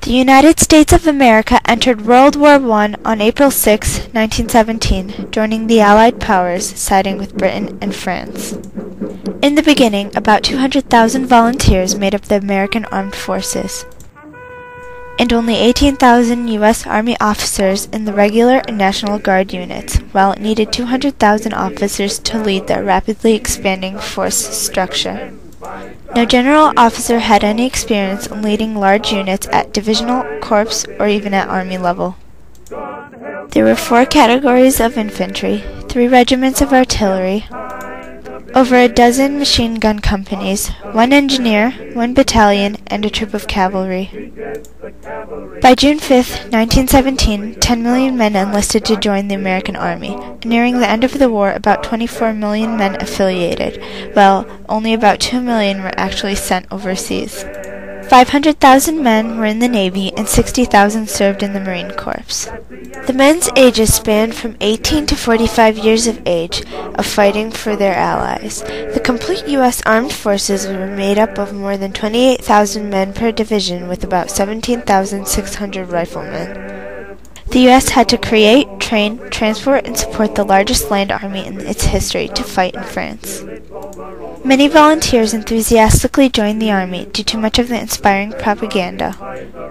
The United States of America entered World War I on April 6, 1917, joining the Allied powers, siding with Britain and France. In the beginning, about 200,000 volunteers made up the American Armed Forces, and only 18,000 U.S. Army officers in the regular and National Guard units, while it needed 200,000 officers to lead the rapidly expanding force structure. No general officer had any experience in leading large units at divisional, corps, or even at army level. There were 4 categories of infantry, 3 regiments of artillery, over a dozen machine gun companies, 1 engineer, 1 battalion, and a troop of cavalry. By June 5, 1917, 10 million men enlisted to join the American Army. Nearing the end of the war, about 24 million men affiliated, while only about 2 million were actually sent overseas. 500,000 men were in the Navy and 60,000 served in the Marine Corps. The men's ages spanned from 18 to 45 years of age, of fighting for their allies. The complete U.S. Armed Forces were made up of more than 28,000 men per division with about 17,600 riflemen. The U.S. had to create, train, transport, and support the largest land army in its history to fight in France. Many volunteers enthusiastically joined the army due to much of the inspiring propaganda,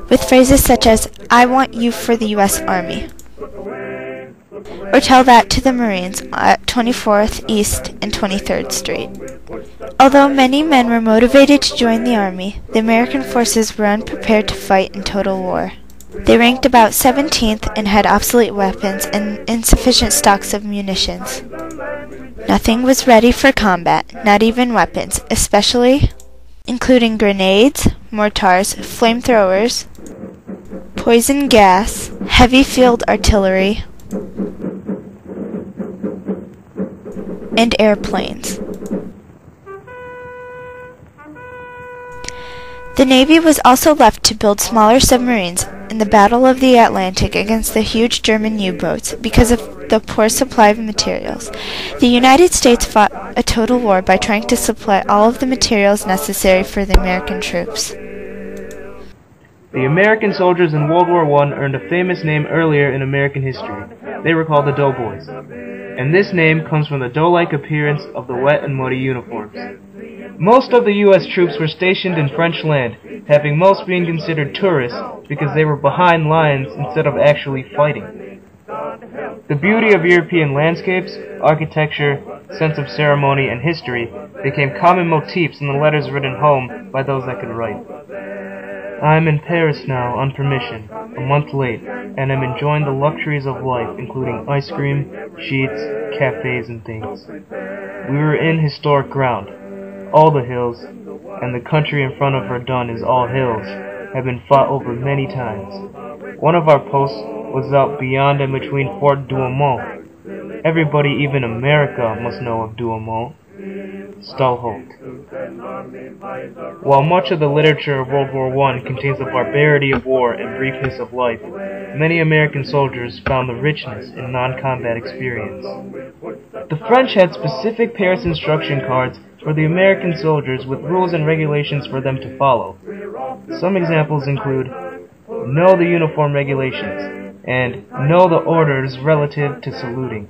with phrases such as, "I want you for the U.S. Army," or "Tell that to the Marines" at 24th East and 23rd Street. Although many men were motivated to join the army, the American forces were unprepared to fight in total war. They ranked about 17th and had obsolete weapons and insufficient stocks of munitions. Nothing was ready for combat, not even weapons, including grenades, mortars, flamethrowers, poison gas, heavy field artillery, and airplanes. The Navy was also left to build smaller submarines in the Battle of the Atlantic against the huge German U-boats because of the poor supply of materials. The United States fought a total war by trying to supply all of the materials necessary for the American troops. The American soldiers in World War I earned a famous name earlier in American history. They were called the Doughboys. And this name comes from the dough-like appearance of the wet and muddy uniforms. Most of the U.S. troops were stationed in French land, having most being considered tourists because they were behind lines instead of actually fighting. The beauty of European landscapes, architecture, sense of ceremony, and history became common motifs in the letters written home by those that could write. I am in Paris now, on permission, a month late, and am enjoying the luxuries of life, including ice cream, sheets, cafes, and things. We were in historic ground. All the hills, and the country in front of Verdun is all hills, have been fought over many times. One of our posts was out beyond and between Fort Douaumont. Everybody, even America, must know of Douaumont. Stallholt. While much of the literature of World War I contains the barbarity of war and briefness of life, many American soldiers found the richness in non-combat experience. The French had specific Paris instruction cards for the American soldiers with rules and regulations for them to follow. Some examples include, know the uniform regulations, and know the orders relative to saluting.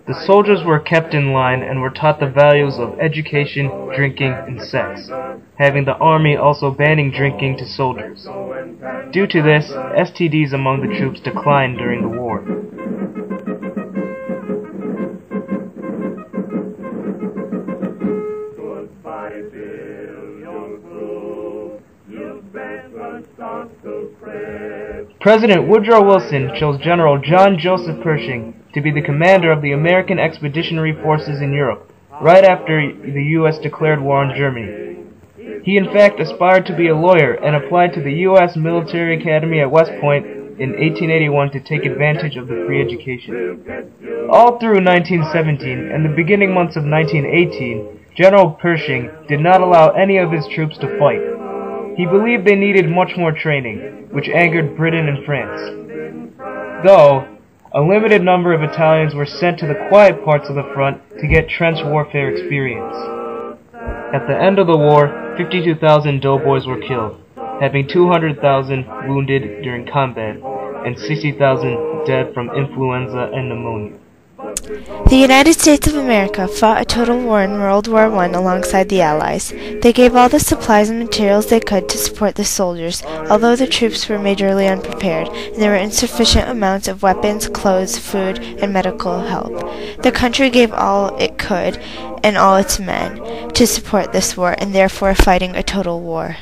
The soldiers were kept in line and were taught the values of education, drinking, and sex, having the army also banning drinking to soldiers. Due to this, STDs among the troops declined during the war. President Woodrow Wilson chose General John Joseph Pershing to be the commander of the American Expeditionary Forces in Europe, right after the U.S. declared war on Germany. He in fact aspired to be a lawyer and applied to the U.S. Military Academy at West Point in 1881 to take advantage of the free education. All through 1917 and the beginning months of 1918, General Pershing did not allow any of his troops to fight. He believed they needed much more training, which angered Britain and France. Though, a limited number of Italians were sent to the quiet parts of the front to get trench warfare experience. At the end of the war, 52,000 doughboys were killed. having 200,000 wounded during combat and 60,000 dead from influenza and pneumonia. The United States of America fought a total war in World War I alongside the Allies. They gave all the supplies and materials they could to support the soldiers, although the troops were majorly unprepared, and there were insufficient amounts of weapons, clothes, food, and medical help. The country gave all it could, and all its men, to support this war, and therefore fighting a total war.